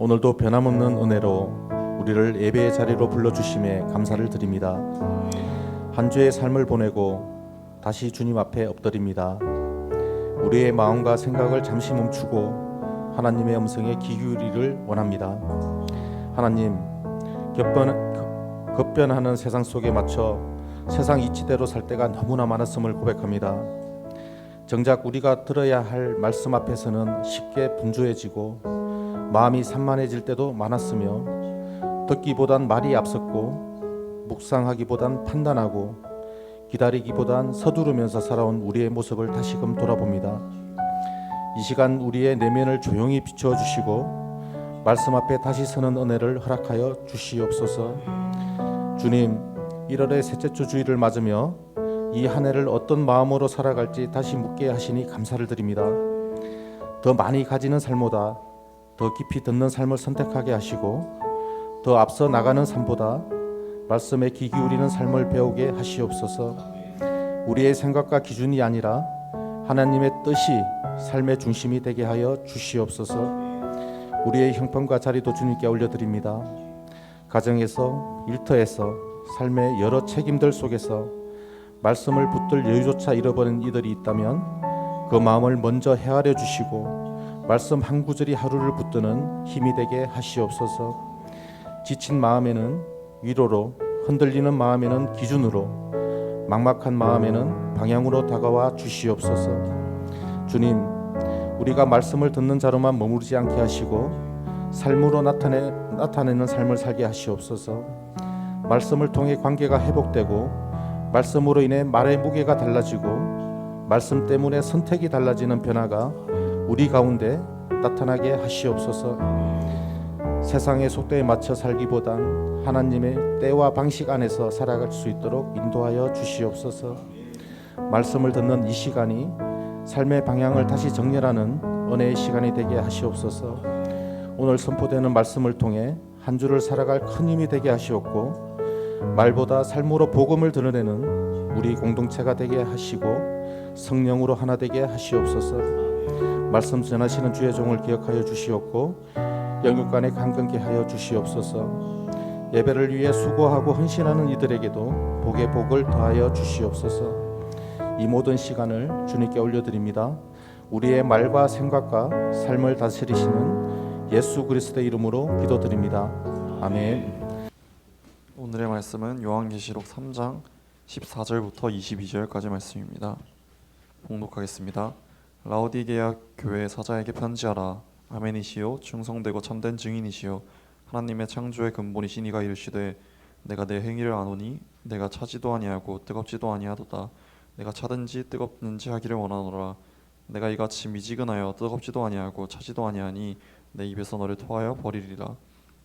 오늘도 변함없는 은혜로 우리를 예배의 자리로 불러주심에 감사를 드립니다. 한 주의 삶을 보내고 다시 주님 앞에 엎드립니다. 우리의 마음과 생각을 잠시 멈추고 하나님의 음성에 귀 기울이기를 원합니다. 하나님, 급변하는 세상 속에 맞춰 세상 이치대로 살 때가 너무나 많았음을 고백합니다. 정작 우리가 들어야 할 말씀 앞에서는 쉽게 분주해지고 마음이 산만해질 때도 많았으며 듣기보단 말이 앞섰고 묵상하기보단 판단하고 기다리기보단 서두르면서 살아온 우리의 모습을 다시금 돌아봅니다. 이 시간 우리의 내면을 조용히 비추어 주시고 말씀 앞에 다시 서는 은혜를 허락하여 주시옵소서. 주님, 1월의 셋째 주 주일을 맞으며 이 한 해를 어떤 마음으로 살아갈지 다시 묻게 하시니 감사를 드립니다. 더 많이 가지는 삶보다 더 깊이 듣는 삶을 선택하게 하시고 더 앞서 나가는 삶보다 말씀에 귀 기울이는 삶을 배우게 하시옵소서. 우리의 생각과 기준이 아니라 하나님의 뜻이 삶의 중심이 되게 하여 주시옵소서. 우리의 형편과 자리도 주님께 올려드립니다. 가정에서, 일터에서, 삶의 여러 책임들 속에서 말씀을 붙들 여유조차 잃어버린 이들이 있다면 그 마음을 먼저 헤아려 주시고 말씀 한 구절이 하루를 붙드는 힘이 되게 하시옵소서. 지친 마음에는 위로로, 흔들리는 마음에는 기준으로, 막막한 마음에는 방향으로 다가와 주시옵소서. 주님, 우리가 말씀을 듣는 자로만 머무르지 않게 하시고 삶으로 나타내는 삶을 살게 하시옵소서. 말씀을 통해 관계가 회복되고 말씀으로 인해 말의 무게가 달라지고 말씀 때문에 선택이 달라지는 변화가 우리 가운데 나타나게 하시옵소서. 세상의 속도에 맞춰 살기보단 하나님의 때와 방식 안에서 살아갈 수 있도록 인도하여 주시옵소서. 말씀을 듣는 이 시간이 삶의 방향을 다시 정렬하는 은혜의 시간이 되게 하시옵소서. 오늘 선포되는 말씀을 통해 한 주를 살아갈 큰 힘이 되게 하시옵고 말보다 삶으로 복음을 드러내는 우리 공동체가 되게 하시고 성령으로 하나 되게 하시옵소서. 말씀 전하시는 주의 종을 기억하여 주시옵고 영육간에 강건케 하여 주시옵소서. 예배를 위해 수고하고 헌신하는 이들에게도 복의 복을 더하여 주시옵소서. 이 모든 시간을 주님께 올려드립니다. 우리의 말과 생각과 삶을 다스리시는 예수 그리스도의 이름으로 기도드립니다. 아멘. 오늘의 말씀은 요한계시록 3장 14절부터 22절까지 말씀입니다. 봉독하겠습니다. 라오디게아 교회 사자에게 편지하라. 아멘이시요 충성되고 참된 증인이시요 하나님의 창조의 근본이신 이가 이르시되 내가 내 행위를 아노니 내가 차지도 아니하고 뜨겁지도 아니하도다. 내가 차든지 뜨겁든지 하기를 원하노라. 내가 이같이 미지근하여 뜨겁지도 아니하고 차지도 아니하니 내 입에서 너를 토하여 버리리라.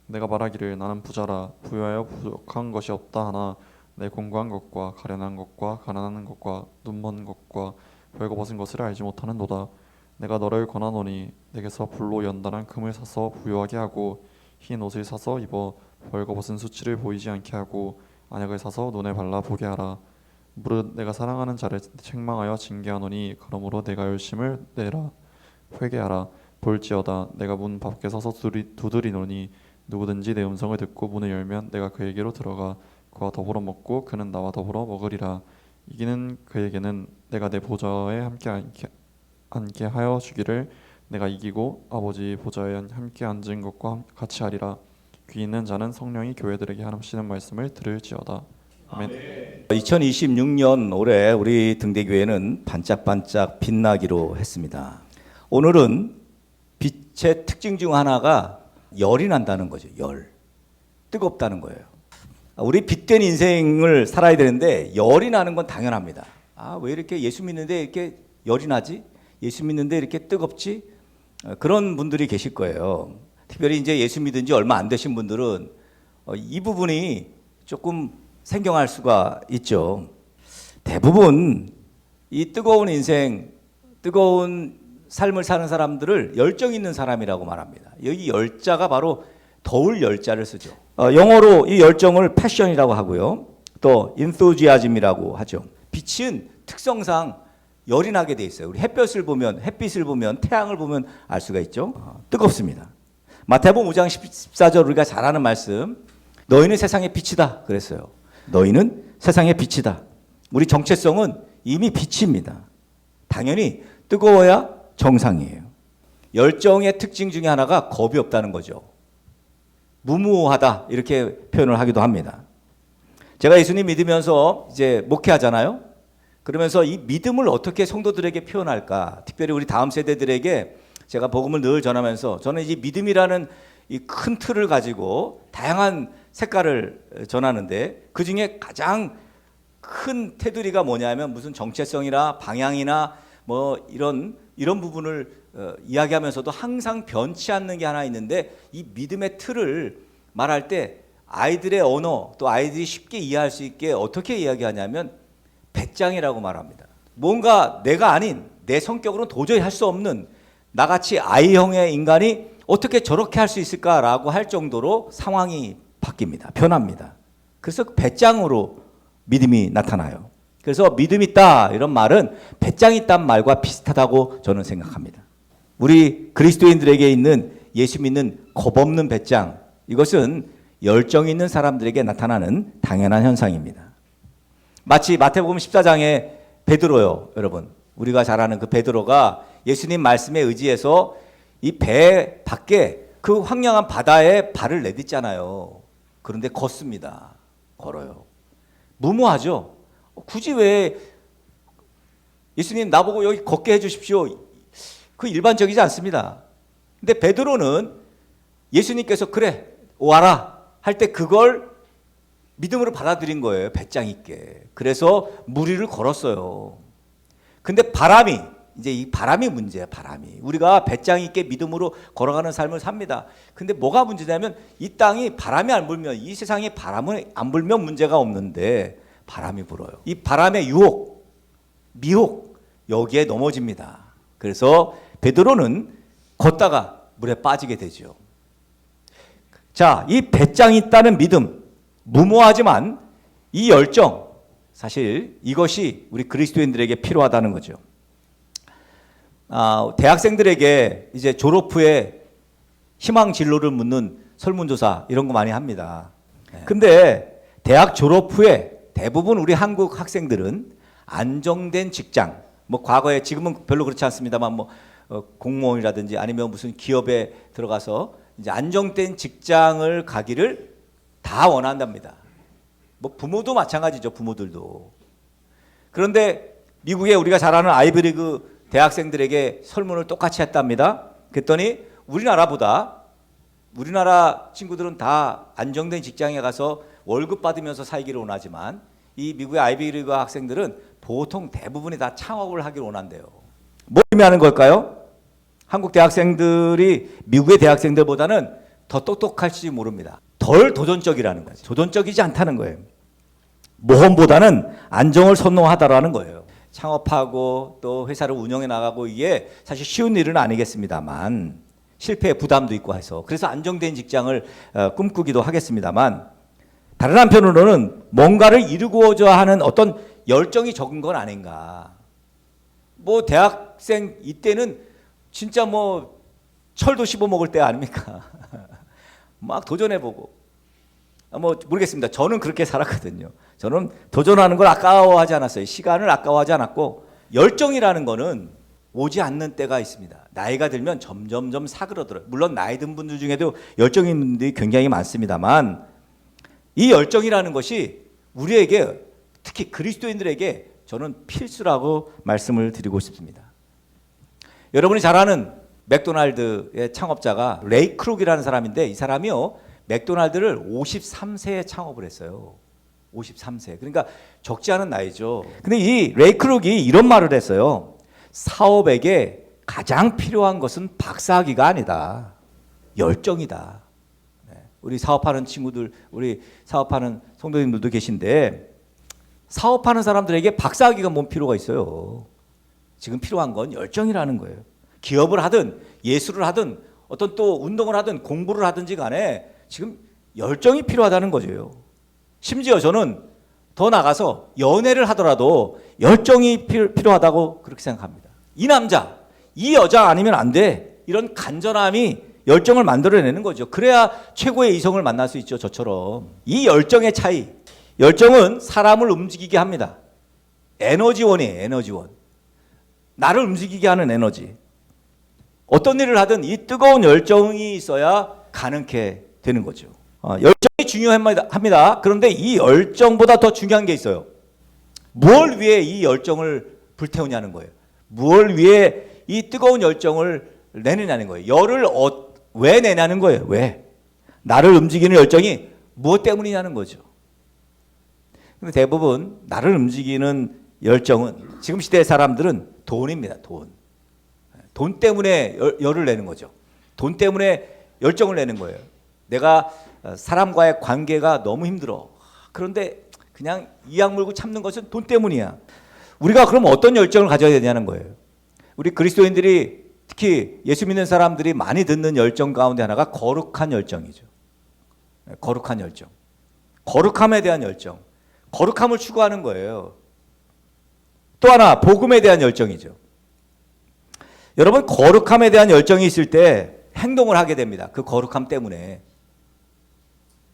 내가 말하기를 나는 부자라 부유하여 부족한 것이 없다 하나 내 공고한 것과 가련한 것과 가난한 것과 눈먼 것과 벌거벗은 것을 알지 못하는도다. 내가 너를 권하노니 내게서 불로 연단한 금을 사서 부유하게 하고 흰 옷을 사서 입어 벌거벗은 수치를 보이지 않게 하고 안약을 사서 눈에 발라 보게 하라. 무릇 내가 사랑하는 자를 책망하여 징계하노니 그러므로 내가 열심을 내라. 회개하라. 볼지어다 내가 문 밖에 서서 두드리노니 누구든지 내 음성을 듣고 문을 열면 내가 그에게로 들어가 그와 더불어 먹고 그는 나와 더불어 먹으리라. 이기는 그에게는 내가 내 보좌에 함께 앉게 하여 주기를 내가 이기고 아버지 보좌에 함께 앉은 것과 같이 하리라. 귀 있는 자는 성령이 교회들에게 하시는 말씀을 들을지어다. 아멘. 2026년 올해 우리 등대교회는 반짝반짝 빛나기로 했습니다. 오늘은 빛의 특징 중 하나가 열이 난다는 거죠. 열. 뜨겁다는 거예요. 우리 빛된 인생을 살아야 되는데 열이 나는 건 당연합니다. 왜 이렇게 예수 믿는데 이렇게 열이 나지? 예수 믿는데 이렇게 뜨겁지? 그런 분들이 계실 거예요. 특별히 이제 예수 믿은 지 얼마 안 되신 분들은 이 부분이 조금 생경할 수가 있죠. 대부분 이 뜨거운 인생, 뜨거운 삶을 사는 사람들을 열정 있는 사람이라고 말합니다. 여기 열자가 바로 더울 열자를 쓰죠. 영어로 이 열정을 패션이라고 하고요. 또 enthusiasm이라고 하죠. 빛은 특성상 열이 나게 돼 있어요. 우리 햇빛을 보면 태양을 보면 알 수가 있죠. 뜨겁습니다. 마태복음 5장 14절 우리가 잘 아는 말씀. 너희는 세상의 빛이다 그랬어요. 너희는 세상의 빛이다. 우리 정체성은 이미 빛입니다. 당연히 뜨거워야 정상이에요. 열정의 특징 중에 하나가 겁이 없다는 거죠. 무모하다 이렇게 표현을 하기도 합니다. 제가 예수님 믿으면서 이제 목회하잖아요. 그러면서 이 믿음을 어떻게 성도들에게 표현할까? 특별히 우리 다음 세대들에게 제가 복음을 늘 전하면서 저는 이 믿음이라는 이 큰 틀을 가지고 다양한 색깔을 전하는데 그 중에 가장 큰 테두리가 뭐냐면 무슨 정체성이나 방향이나 뭐 이런 부분을 이야기하면서도 항상 변치 않는 게 하나 있는데 이 믿음의 틀을 말할 때 아이들의 언어 또 아이들이 쉽게 이해할 수 있게 어떻게 이야기하냐면 배짱이라고 말합니다. 뭔가 내가 아닌 내 성격으로는 도저히 할 수 없는 나같이 아이형의 인간이 어떻게 저렇게 할 수 있을까라고 할 정도로 상황이 바뀝니다. 변합니다. 그래서 배짱으로 믿음이 나타나요. 그래서 믿음 있다 이런 말은 배짱 있다는 말과 비슷하다고 저는 생각합니다. 우리 그리스도인들에게 있는 예수 믿는 겁없는 배짱, 이것은 열정 있는 사람들에게 나타나는 당연한 현상입니다. 마치 마태복음 14장에 베드로요, 여러분. 우리가 잘 아는 그 베드로가 예수님 말씀에 의지해서 이 배 밖에 그 황량한 바다에 발을 내딛잖아요. 그런데 걷습니다. 걸어요. 무모하죠. 굳이 왜 예수님 나보고 여기 걷게 해주십시오. 그 일반적이지 않습니다. 근데 베드로는 예수님께서 그래 와라 할 때 그걸 믿음으로 받아들인 거예요. 배짱 있게. 그래서 물 위를 걸었어요. 근데 바람이 이제 이 바람이 문제야. 바람이 우리가 배짱 있게 믿음으로 걸어가는 삶을 삽니다. 근데 뭐가 문제냐면 이 땅이 바람이 안 불면 이 세상에 바람은 안 불면 문제가 없는데 바람이 불어요. 이 바람의 유혹, 미혹 여기에 넘어집니다. 그래서 베드로는 걷다가 물에 빠지게 되죠. 자, 이 배짱 있다는 믿음, 무모하지만 이 열정, 사실 이것이 우리 그리스도인들에게 필요하다는 거죠. 대학생들에게 이제 졸업 후에 희망 진로를 묻는 설문조사 이런 거 많이 합니다. 근데 대학 졸업 후에 대부분 우리 한국 학생들은 안정된 직장, 뭐 과거에 지금은 별로 그렇지 않습니다만 뭐 공무원이라든지 아니면 무슨 기업에 들어가서 이제 안정된 직장을 가기를 다 원한답니다. 뭐 부모도 마찬가지죠. 부모들도. 그런데 미국에 우리가 잘 아는 아이비리그 대학생들에게 설문을 똑같이 했답니다. 그랬더니 우리나라 친구들은 다 안정된 직장에 가서 월급 받으면서 살기를 원하지만 이 미국의 아이비리그 학생들은 보통 대부분이 다 창업을 하기를 원한대요. 뭐 의미하는 걸까요? 한국 대학생들이 미국의 대학생들보다는 더 똑똑할지 모릅니다. 덜 도전적이라는 거죠. 도전적이지 않다는 거예요. 모험보다는 안정을 선호하다라는 거예요. 창업하고 또 회사를 운영해 나가고 이게 사실 쉬운 일은 아니겠습니다만 실패의 부담도 있고 해서 그래서 안정된 직장을 꿈꾸기도 하겠습니다만 다른 한편으로는 뭔가를 이루고자 하는 어떤 열정이 적은 건 아닌가. 뭐 대학생 이때는 진짜 뭐 철도 씹어 먹을 때 아닙니까? 막 도전해보고. 뭐 모르겠습니다. 저는 그렇게 살았거든요. 저는 도전하는 걸 아까워하지 않았어요. 시간을 아까워하지 않았고 열정이라는 거는 오지 않는 때가 있습니다. 나이가 들면 점점점 사그러들어요. 물론 나이 든 분들 중에도 열정 있는 분들이 굉장히 많습니다만 이 열정이라는 것이 우리에게 특히 그리스도인들에게 저는 필수라고 말씀을 드리고 싶습니다. 여러분이 잘 아는 맥도날드의 창업자가 레이 크룩이라는 사람인데 이 사람이요 맥도날드를 53세에 창업을 했어요. 53세. 그러니까 적지 않은 나이죠. 근데 이 레이 크룩이 이런 말을 했어요. 사업에게 가장 필요한 것은 박사학위가 아니다. 열정이다. 우리 사업하는 친구들, 우리 사업하는 성도님들도 계신데 사업하는 사람들에게 박사학위가 뭔 필요가 있어요. 지금 필요한 건 열정이라는 거예요. 기업을 하든 예술을 하든 어떤 또 운동을 하든 공부를 하든지 간에 지금 열정이 필요하다는 거죠. 심지어 저는 더 나가서 연애를 하더라도 열정이 필요하다고 그렇게 생각합니다. 이 남자, 이 여자 아니면 안 돼. 이런 간절함이 열정을 만들어내는 거죠. 그래야 최고의 이성을 만날 수 있죠. 저처럼. 이 열정의 차이. 열정은 사람을 움직이게 합니다. 에너지원이에요. 에너지원. 나를 움직이게 하는 에너지. 어떤 일을 하든 이 뜨거운 열정이 있어야 가능케 되는 거죠. 열정이 중요합니다. 그런데 이 열정보다 더 중요한 게 있어요. 무엇을 위해 이 열정을 불태우냐는 거예요. 무엇을 위해 이 뜨거운 열정을 내느냐는 거예요. 열을 왜 내냐는 거예요. 왜? 나를 움직이는 열정이 무엇 때문이냐는 거죠. 근데 대부분 나를 움직이는 열정은 지금 시대의 사람들은 돈입니다. 돈 때문에 열을 내는 거죠. 돈 때문에 열정을 내는 거예요. 내가 사람과의 관계가 너무 힘들어. 그런데 그냥 이악 물고 참는 것은 돈 때문이야. 우리가 그럼 어떤 열정을 가져야 되냐는 거예요. 우리 그리스도인들이 특히 예수 믿는 사람들이 많이 듣는 열정 가운데 하나가 거룩한 열정이죠. 거룩한 열정. 거룩함에 대한 열정. 거룩함을 추구하는 거예요. 또 하나 복음에 대한 열정이죠. 여러분 거룩함에 대한 열정이 있을 때 행동을 하게 됩니다. 그 거룩함 때문에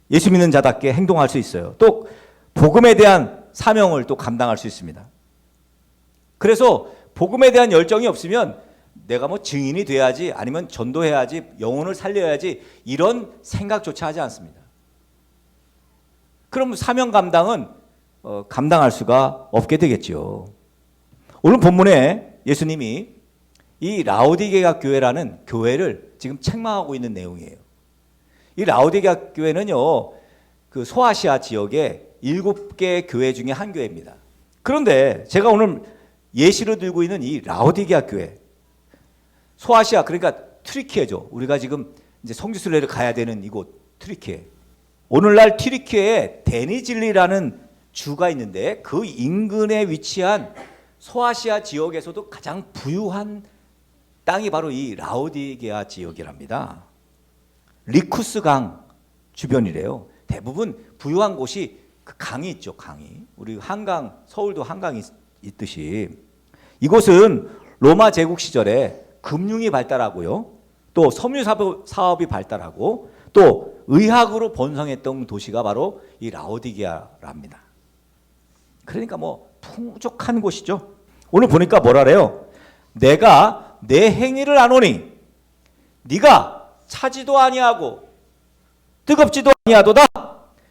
예수 믿는 자답게 행동할 수 있어요. 또 복음에 대한 사명을 또 감당할 수 있습니다. 그래서 복음에 대한 열정이 없으면 내가 뭐 증인이 돼야지 아니면 전도해야지 영혼을 살려야지 이런 생각조차 하지 않습니다. 그럼 사명 감당은 감당할 수가 없게 되겠죠. 오늘 본문에 예수님이 이 라오디게아 교회라는 교회를 지금 책망하고 있는 내용이에요. 이 라오디게아 교회는요, 그 소아시아 지역의 7개 교회 중에 한 교회입니다. 그런데 제가 오늘 예시로 들고 있는 이 라오디게아 교회, 소아시아 그러니까 튀르키예죠. 우리가 지금 이제 성지순례를 가야 되는 이곳 튀르키예. 오늘날 튀르키예에 데니질리라는 주가 있는데 그 인근에 위치한 소아시아 지역에서도 가장 부유한 땅이 바로 이 라오디게아 지역이랍니다. 리쿠스 강 주변이래요. 대부분 부유한 곳이 그 강이 있죠. 강이. 우리 한강, 서울도 한강이 있듯이 이곳은 로마 제국 시절에 금융이 발달하고요. 또 섬유 사업이 발달하고 또 의학으로 번성했던 도시가 바로 이 라오디게아랍니다. 그러니까 뭐 풍족한 곳이죠. 오늘 보니까 뭐라래요? 내가 내 행위를 아노니 네가 차지도 아니하고 뜨겁지도 아니하도다.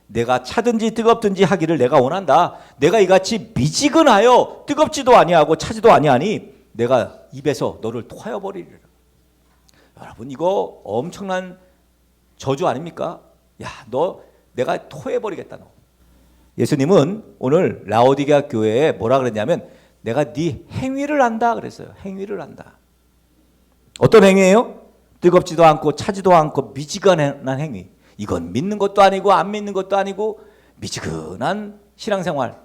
내가 차든지 뜨겁든지 하기를 내가 원한다. 내가 이같이 미지근하여 뜨겁지도 아니하고 차지도 아니하니 내가 입에서 너를 토하여 버리리라. 여러분 이거 엄청난 저주 아닙니까? 야, 너 내가 토해 버리겠다 너. 예수님은 오늘 라오디게아 교회에 뭐라 그랬냐면 내가 네 행위를 안다 그랬어요. 행위를 안다. 어떤 행위예요? 뜨겁지도 않고 차지도 않고 미지근한 행위. 이건 믿는 것도 아니고 안 믿는 것도 아니고 미지근한 신앙생활.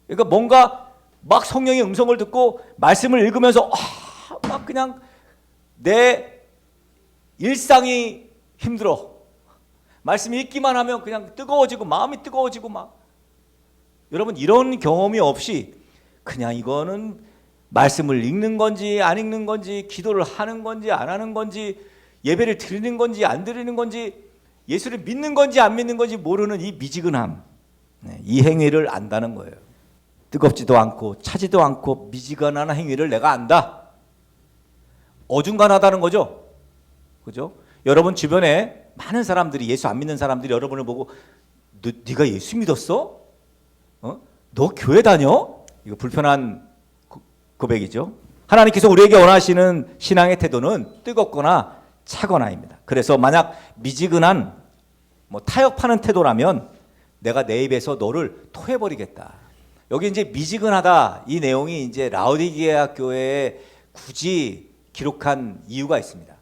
그러니까 뭔가 막 성령의 음성을 듣고 말씀을 읽으면서 막 그냥 내 일상이 힘들어. 말씀 읽기만 하면 그냥 뜨거워지고 마음이 뜨거워지고 막. 여러분 이런 경험이 없이 그냥 이거는 말씀을 읽는 건지 안 읽는 건지 기도를 하는 건지 안 하는 건지 예배를 드리는 건지 안 드리는 건지 예수를 믿는 건지 안 믿는 건지 모르는 이 미지근함, 이 행위를 안다는 거예요. 뜨겁지도 않고 차지도 않고 미지근한 행위를 내가 안다. 어중간하다는 거죠. 그죠? 여러분 주변에 많은 사람들이 예수 안 믿는 사람들이 여러분을 보고 네가 예수 믿었어? 너 교회 다녀? 이거 불편한 고백이죠. 하나님께서 우리에게 원하시는 신앙의 태도는 뜨겁거나 차거나입니다. 그래서 만약 미지근한 타협하는 태도라면 내가 내 입에서 너를 토해버리겠다. 여기 이제 미지근하다 이 내용이 이제 라오디게아 교회에 굳이 기록한 이유가 있습니다.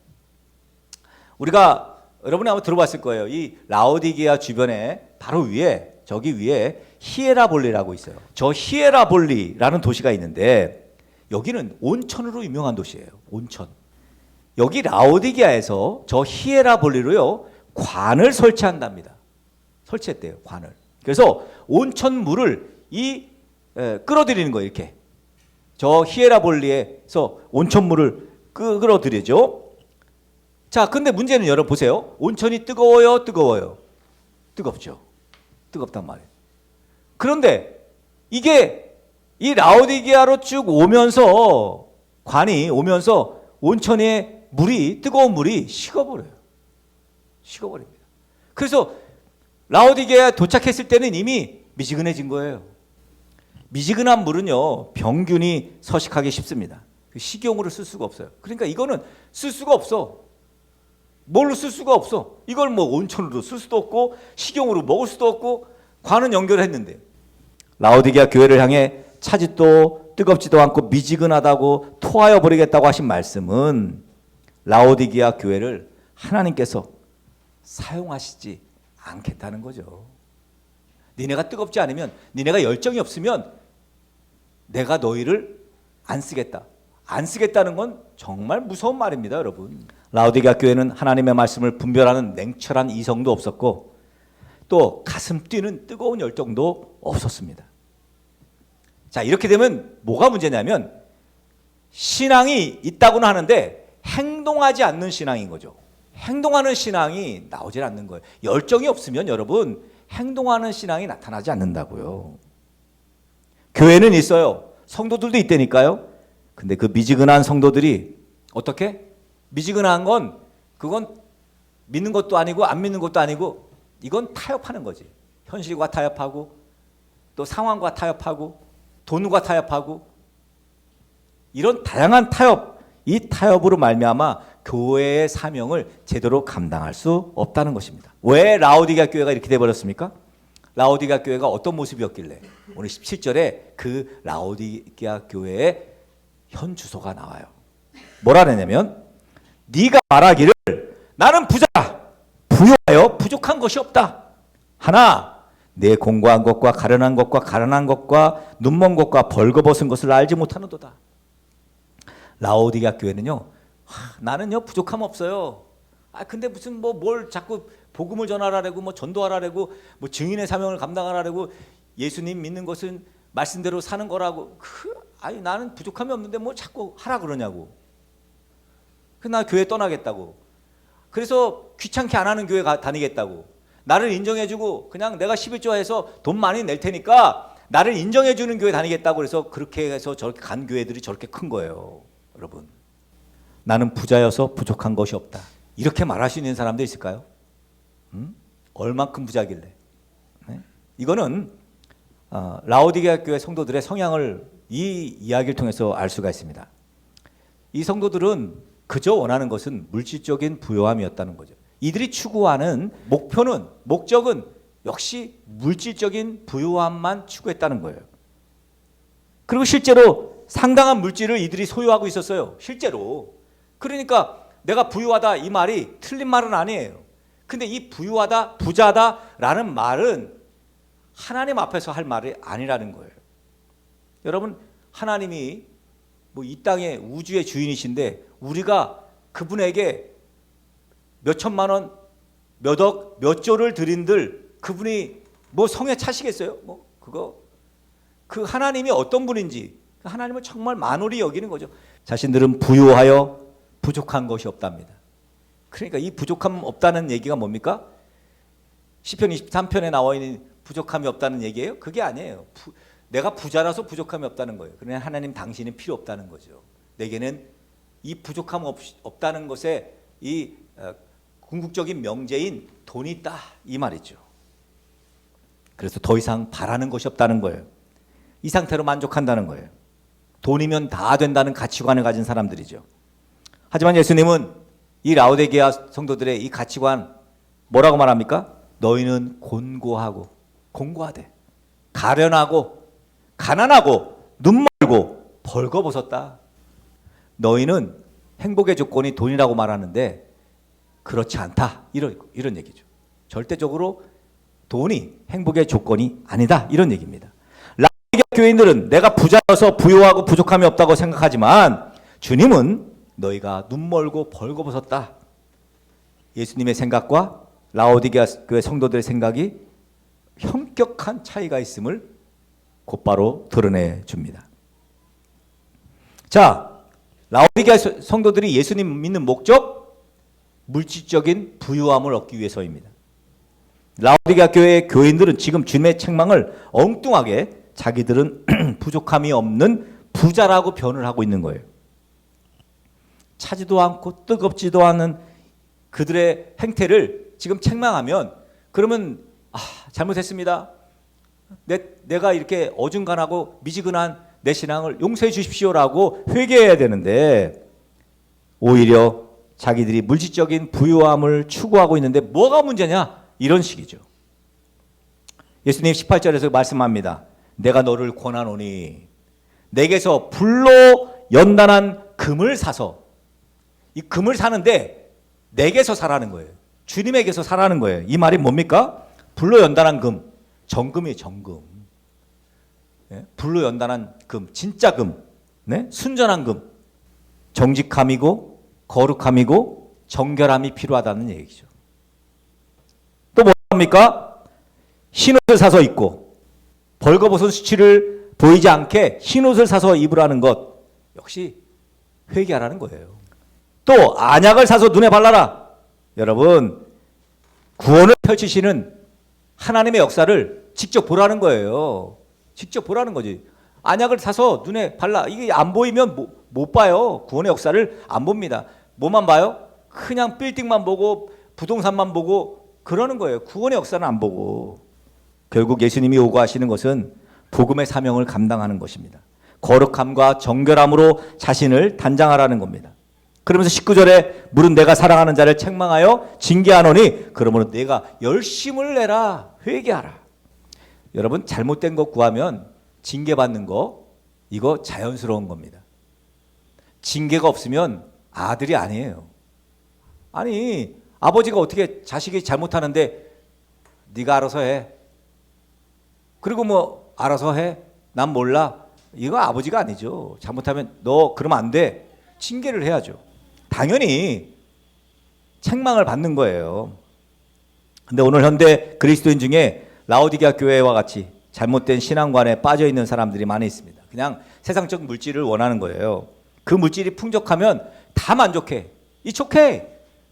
우리가 여러분이 아마 들어봤을 거예요. 이 라오디게아 주변에 바로 위에 저기 위에 히에라볼리라고 있어요. 저 히에라볼리라는 도시가 있는데 여기는 온천으로 유명한 도시예요. 온천. 여기 라오디게아에서 저 히에라볼리로요 관을 설치한답니다. 설치했대요. 관을. 그래서 온천 물을 끌어들이는 거예요. 이렇게 저 히에라볼리에서 온천 물을 끌어들이죠. 자, 근데 문제는 여러분 보세요. 온천이 뜨거워요, 뜨거워요? 뜨겁죠. 뜨겁단 말이에요. 그런데 이게 이 라오디게아로 쭉 오면서 관이 오면서 온천의 물이 뜨거운 물이 식어버려요. 식어버립니다. 그래서 라오디게아에 도착했을 때는 이미 미지근해진 거예요. 미지근한 물은요 병균이 서식하기 쉽습니다. 식용으로 쓸 수가 없어요. 그러니까 이거는 쓸 수가 없어. 뭘로 쓸 수가 없어. 이걸 뭐 온천으로 쓸 수도 없고 식용으로 먹을 수도 없고 관은 연결했는데 라오디게아 교회를 향해 차지도 뜨겁지도 않고 미지근하다고 토하여 버리겠다고 하신 말씀은 라오디게아 교회를 하나님께서 사용하시지 않겠다는 거죠. 니네가 뜨겁지 않으면, 니네가 열정이 없으면 내가 너희를 안 쓰겠다. 안 쓰겠다는 건 정말 무서운 말입니다, 여러분. 라오디게아 교회는 하나님의 말씀을 분별하는 냉철한 이성도 없었고 또 가슴 뛰는 뜨거운 열정도 없었습니다. 자, 이렇게 되면 뭐가 문제냐면 신앙이 있다고는 하는데 행동하지 않는 신앙인 거죠. 행동하는 신앙이 나오질 않는 거예요. 열정이 없으면 여러분 행동하는 신앙이 나타나지 않는다고요. 교회는 있어요. 성도들도 있다니까요. 근데 그 미지근한 성도들이 어떻게? 미지근한 건 그건 믿는 것도 아니고 안 믿는 것도 아니고 이건 타협하는 거지. 현실과 타협하고 또 상황과 타협하고 돈과 타협하고 이런 다양한 타협, 이 타협으로 말미암아 교회의 사명을 제대로 감당할 수 없다는 것입니다. 왜 라오디게아 교회가 이렇게 돼버렸습니까? 라오디게아 교회가 어떤 모습이었길래 오늘 17절에 그 라오디게아 교회의 현 주소가 나와요. 뭐라 그러냐면 네가 말하기를 나는 부자다. 부유하여 부족한 것이 없다. 하나 내 공고한 것과 가련한 것과 가난한 것과 눈먼 것과 벌거벗은 것을 알지 못하는도다. 라오디게아 교회는요. 나는요 부족함 없어요. 근데 무슨 뭘 자꾸 복음을 전하라고 뭐 전도하라고 뭐 증인의 사명을 감당하라고 예수님 믿는 것은 말씀대로 사는 거라고 아니 나는 부족함이 없는데 뭘 자꾸 하라 그러냐고. 나 교회 떠나겠다고. 그래서 귀찮게 안 하는 교회 다니겠다고. 나를 인정해주고 그냥 내가 11조 해서 돈 많이 낼 테니까 나를 인정해주는 교회 다니겠다고. 그래서 그렇게 해서 저렇게 간 교회들이 저렇게 큰 거예요. 여러분 나는 부자여서 부족한 것이 없다. 이렇게 말할 수 있는 사람도 있을까요? 얼만큼 부자길래? 네? 이거는 라오디게아 교회 성도들의 성향을 이 이야기를 통해서 알 수가 있습니다. 이 성도들은 그저 원하는 것은 물질적인 부요함이었다는 거죠. 이들이 추구하는 목적은 역시 물질적인 부요함만 추구했다는 거예요. 그리고 실제로 상당한 물질을 이들이 소유하고 있었어요. 실제로. 그러니까 내가 부유하다 이 말이 틀린 말은 아니에요. 근데 이 부유하다, 부자다라는 말은 하나님 앞에서 할 말이 아니라는 거예요. 여러분 하나님이 이 땅의 우주의 주인이신데 우리가 그분에게 몇 천만 원, 몇 억, 몇 조를 드린들 그분이 성에 차시겠어요? 그 하나님이 어떤 분인지 하나님은 정말 만홀히 여기는 거죠. 자신들은 부유하여 부족한 것이 없답니다. 그러니까 이 부족함 없다는 얘기가 뭡니까? 시편 23편에 나와 있는 부족함이 없다는 얘기예요? 그게 아니에요. 내가 부자라서 부족함이 없다는 거예요. 그러나 하나님 당신은 필요 없다는 거죠. 내게는 이 부족함 없다는 것에 이 궁극적인 명제인 돈이 있다 이 말이죠. 그래서 더 이상 바라는 것이 없다는 거예요. 이 상태로 만족한다는 거예요. 돈이면 다 된다는 가치관을 가진 사람들이죠. 하지만 예수님은 이 라오디게아 성도들의 이 가치관 뭐라고 말합니까? 너희는 공고하되 가련하고 가난하고 눈멀고 벌거벗었다. 너희는 행복의 조건이 돈이라고 말하는데 그렇지 않다. 이런 얘기죠. 절대적으로 돈이 행복의 조건이 아니다. 이런 얘기입니다. 라오디게아 교인들은 내가 부자여서 부유하고 부족함이 없다고 생각하지만 주님은 너희가 눈멀고 벌거벗었다. 예수님의 생각과 라오디게아 교회 성도들의 생각이 현격한 차이가 있음을 곧바로 드러내 줍니다. 자, 라오디게아 성도들이 예수님 믿는 목적 물질적인 부유함을 얻기 위해서입니다. 라오디게아 교회의 교인들은 지금 주님의 책망을 엉뚱하게 자기들은 부족함이 없는 부자라고 변을 하고 있는 거예요. 차지도 않고 뜨겁지도 않은 그들의 행태를 지금 책망하면, 그러면 잘못했습니다. 내가 이렇게 어중간하고 미지근한 내 신앙을 용서해 주십시오라고 회개해야 되는데, 오히려 자기들이 물질적인 부유함을 추구하고 있는데 뭐가 문제냐? 이런 식이죠. 예수님 18절에서 말씀합니다. 내가 너를 권하노니 내게서 불로 연단한 금을 사서, 이 금을 사는데 내게서 사라는 거예요. 주님에게서 사라는 거예요. 이 말이 뭡니까? 불로 연단한 금, 정금이에요. 정금. 네? 불로 연단한 금, 진짜 금, 네? 순전한 금, 정직함이고 거룩함이고 정결함이 필요하다는 얘기죠. 또 뭐합니까? 흰옷을 사서 입고 벌거벗은 수치를 보이지 않게 흰옷을 사서 입으라는 것, 역시 회개하라는 거예요. 또 안약을 사서 눈에 발라라. 여러분, 구원을 펼치시는 하나님의 역사를 직접 보라는 거예요. 직접 보라는 거지. 안약을 사서 눈에 발라. 이게 안 보이면 못 봐요. 구원의 역사를 안 봅니다. 뭐만 봐요? 그냥 빌딩만 보고 부동산만 보고 그러는 거예요. 구원의 역사는 안 보고. 결국 예수님이 요구하시는 것은 복음의 사명을 감당하는 것입니다. 거룩함과 정결함으로 자신을 단장하라는 겁니다. 그러면서 19절에 물은 내가 사랑하는 자를 책망하여 징계하노니 그러므로 내가 열심을 내라. 회개하라. 여러분, 잘못된 것 구하면 징계받는 거, 이거 자연스러운 겁니다. 징계가 없으면 아들이 아니에요. 아니, 아버지가 어떻게 자식이 잘못하는데 네가 알아서 해. 그리고 뭐 알아서 해. 난 몰라. 이거 아버지가 아니죠. 잘못하면 너 그러면 안 돼. 징계를 해야죠. 당연히 책망을 받는 거예요. 근데 오늘 현대 그리스도인 중에 라오디게아 교회와 같이 잘못된 신앙관에 빠져 있는 사람들이 많이 있습니다. 그냥 세상적 물질을 원하는 거예요. 그 물질이 풍족하면 다 만족해. It's okay.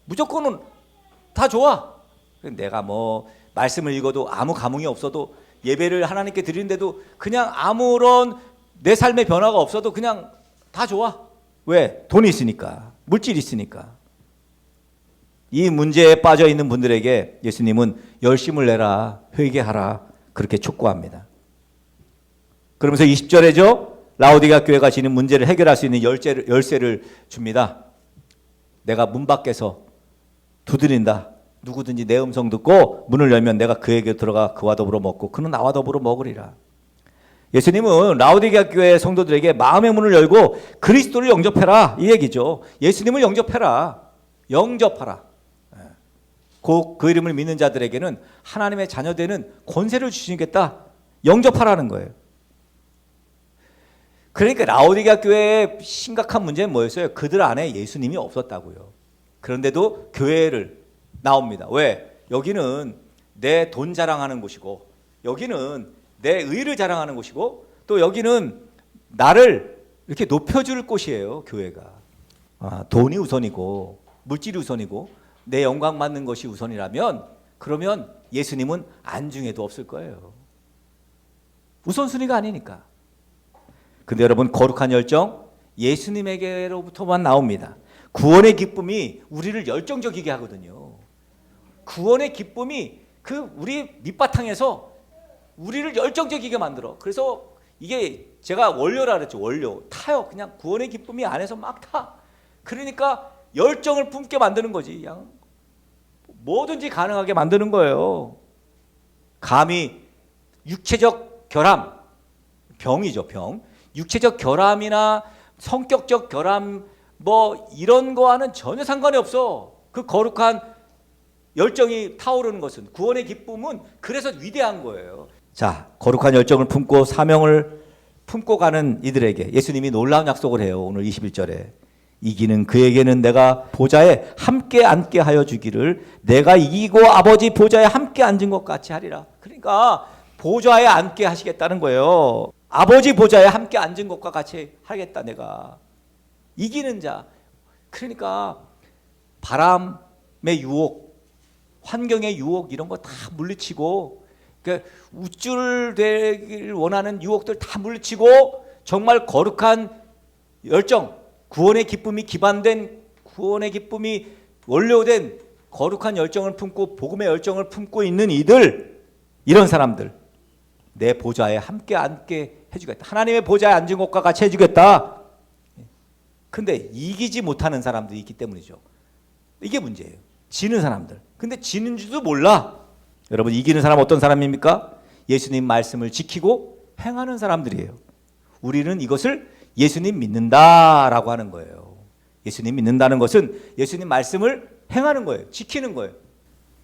무조건은 다 좋아. 내가 뭐 말씀을 읽어도 아무 감흥이 없어도, 예배를 하나님께 드리는데도 그냥 아무런 내 삶의 변화가 없어도 그냥 다 좋아. 왜? 돈이 있으니까. 물질이 있으니까. 이 문제에 빠져 있는 분들에게 예수님은 열심을 내라, 회개하라, 그렇게 촉구합니다. 그러면서 20절에죠. 라오디게아 교회가 지닌 문제를 해결할 수 있는 열쇠를 줍니다. 내가 문 밖에서 두드린다. 누구든지 내 음성 듣고 문을 열면 내가 그에게 들어가 그와 더불어 먹고 그는 나와 더불어 먹으리라. 예수님은 라오디게아 교회 성도들에게 마음의 문을 열고 그리스도를 영접해라, 이 얘기죠. 예수님을 영접해라. 영접하라. 그 이름을 믿는 자들에게는 하나님의 자녀되는 권세를 주시겠다. 영접하라는 거예요. 그러니까 라오디게아 교회의 심각한 문제는 뭐였어요? 그들 안에 예수님이 없었다고요. 그런데도 교회를 나옵니다. 왜? 여기는 내 돈 자랑하는 곳이고, 여기는 내 의를 자랑하는 곳이고, 또 여기는 나를 이렇게 높여줄 곳이에요. 교회가. 돈이 우선이고 물질이 우선이고 내 영광 받는 것이 우선이라면, 그러면 예수님은 안중에도 없을 거예요. 우선순위가 아니니까. 근데 여러분, 거룩한 열정 예수님에게로부터만 나옵니다. 구원의 기쁨이 우리를 열정적이게 하거든요. 구원의 기쁨이 우리 밑바탕에서 우리를 열정적이게 만들어. 그래서 이게 제가 원료라 그랬죠. 원료. 타요. 그냥 구원의 기쁨이 안에서 막 타. 그러니까 열정을 품게 만드는 거지. 그냥 뭐든지 가능하게 만드는 거예요. 감히 육체적 결함, 병이죠, 병. 육체적 결함이나 성격적 결함 뭐 이런 거와는 전혀 상관이 없어. 그 거룩한 열정이 타오르는 것은, 구원의 기쁨은 그래서 위대한 거예요. 자, 거룩한 열정을 품고 사명을 품고 가는 이들에게 예수님이 놀라운 약속을 해요. 오늘 21절에. 이기는 그에게는 내가 보좌에 함께 앉게 하여 주기를, 내가 이기고 아버지 보좌에 함께 앉은 것 같이 하리라. 그러니까 보좌에 앉게 하시겠다는 거예요. 아버지 보좌에 함께 앉은 것과 같이 하겠다. 내가 이기는 자. 그러니까 바람, 유혹, 환경의 유혹 이런 거 다 물리치고 그러니까 우쭐되길 원하는 유혹들 다 물리치고 정말 거룩한 열정, 구원의 기쁨이 기반된 구원의 기쁨이 원료된 거룩한 열정을 품고 복음의 열정을 품고 있는 이들, 이런 사람들 내 보좌에 함께 앉게 해주겠다. 하나님의 보좌에 앉은 것과 같이 해주겠다. 근데 이기지 못하는 사람들이 있기 때문이죠. 이게 문제예요. 지는 사람들. 근데 지는 줄도 몰라. 여러분, 이기는 사람 어떤 사람입니까? 예수님 말씀을 지키고 행하는 사람들이에요. 우리는 이것을 예수님 믿는다라고 하는 거예요. 예수님 믿는다는 것은 예수님 말씀을 행하는 거예요. 지키는 거예요.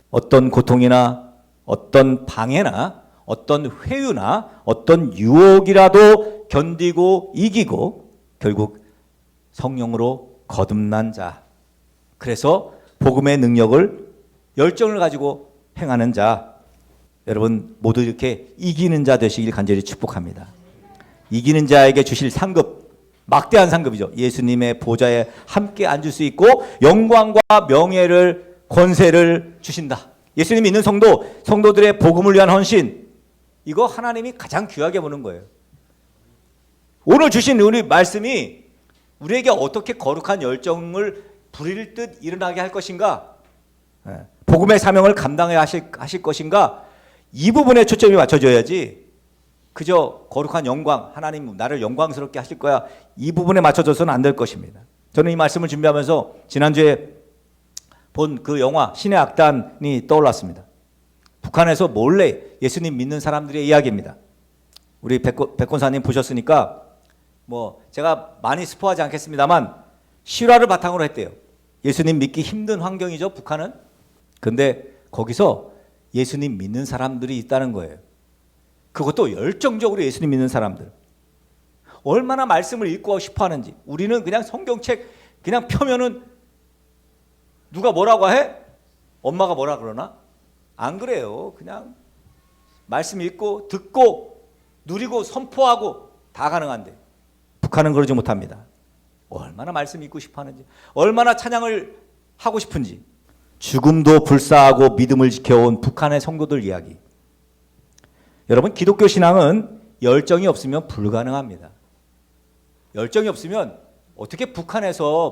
어떤 고통이나 어떤 방해나 어떤 회유나 어떤 유혹이라도 견디고 이기고 결국 성령으로 거듭난 자, 그래서 복음의 능력을 열정을 가지고 행하는 자, 여러분 모두 이렇게 이기는 자 되시길 간절히 축복합니다. 이기는 자에게 주실 상급, 막대한 상급이죠. 예수님의 보좌에 함께 앉을 수 있고 영광과 명예를, 권세를 주신다. 예수님 믿는 성도들의 복음을 위한 헌신, 이거 하나님이 가장 귀하게 보는 거예요. 오늘 주신 우리 말씀이 우리에게 어떻게 거룩한 열정을 부릴 듯 일어나게 할 것인가, 복음의 사명을 감당해 하실 것인가, 이 부분에 초점이 맞춰져야지 그저 거룩한 영광, 하나님 나를 영광스럽게 하실 거야, 이 부분에 맞춰져서는 안 될 것입니다. 저는 이 말씀을 준비하면서 지난주에 본 그 영화 신의 악단이 떠올랐습니다. 북한에서 몰래 예수님 믿는 사람들의 이야기입니다. 우리 백권사님 보셨으니까 뭐 제가 많이 스포하지 않겠습니다만 실화를 바탕으로 했대요. 예수님 믿기 힘든 환경이죠, 북한은. 근데 거기서 예수님 믿는 사람들이 있다는 거예요. 그것도 열정적으로 예수님 믿는 사람들. 얼마나 말씀을 읽고 싶어 하는지. 우리는 그냥 성경책 그냥 펴면은 누가 뭐라고 해? 엄마가 뭐라 그러나? 안 그래요. 그냥 말씀 읽고 듣고 누리고 선포하고 다 가능한데 북한은 그러지 못합니다. 얼마나 말씀 읽고 싶어 하는지, 얼마나 찬양을 하고 싶은지. 죽음도 불사하고 믿음을 지켜온 북한의 성도들 이야기. 여러분, 기독교 신앙은 열정이 없으면 불가능합니다. 열정이 없으면 어떻게 북한에서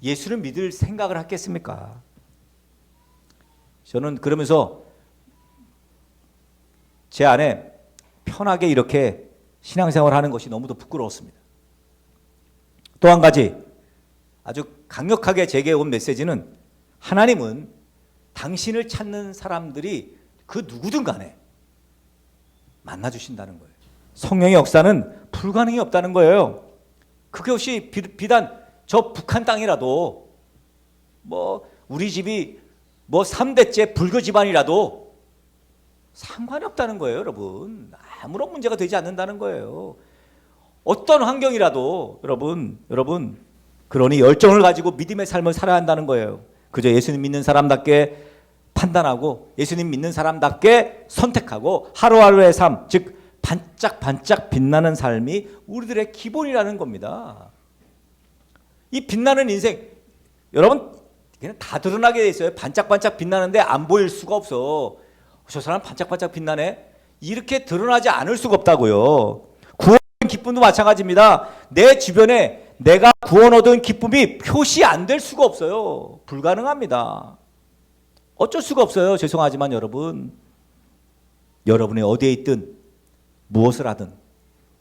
예수를 믿을 생각을 하겠습니까? 저는 그러면서 제 안에 편하게 이렇게 신앙생활을 하는 것이 너무도 부끄러웠습니다. 또 한 가지 아주 강력하게 제게 온 메시지는, 하나님은 당신을 찾는 사람들이 그 누구든 간에 만나주신다는 거예요. 성령의 역사는 불가능이 없다는 거예요. 그것이 비단 저 북한 땅이라도, 뭐 우리 집이 뭐 3대째 불교 집안이라도 상관이 없다는 거예요, 여러분. 아무런 문제가 되지 않는다는 거예요. 어떤 환경이라도 여러분 그러니 열정을 가지고 믿음의 삶을 살아야 한다는 거예요. 그저 예수님 믿는 사람답게 판단하고 예수님 믿는 사람답게 선택하고 하루하루의 삶, 즉 반짝반짝 빛나는 삶이 우리들의 기본이라는 겁니다. 이 빛나는 인생, 여러분 그냥 다 드러나게 돼 있어요. 반짝반짝 빛나는데 안 보일 수가 없어. 저 사람 반짝반짝 빛나네, 이렇게 드러나지 않을 수가 없다고요. 구원 기쁨도 마찬가지입니다. 내 주변에 내가 구원 얻은 기쁨이 표시 안 될 수가 없어요. 불가능합니다. 어쩔 수가 없어요. 죄송하지만 여러분이 어디에 있든 무엇을 하든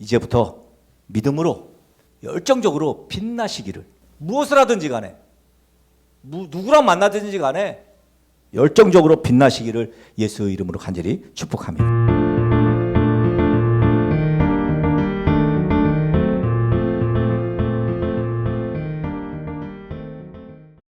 이제부터 믿음으로 열정적으로 빛나시기를, 무엇을 하든지 간에 누구랑 만나든지 간에 열정적으로 빛나시기를 예수 이름으로 간절히 축복합니다.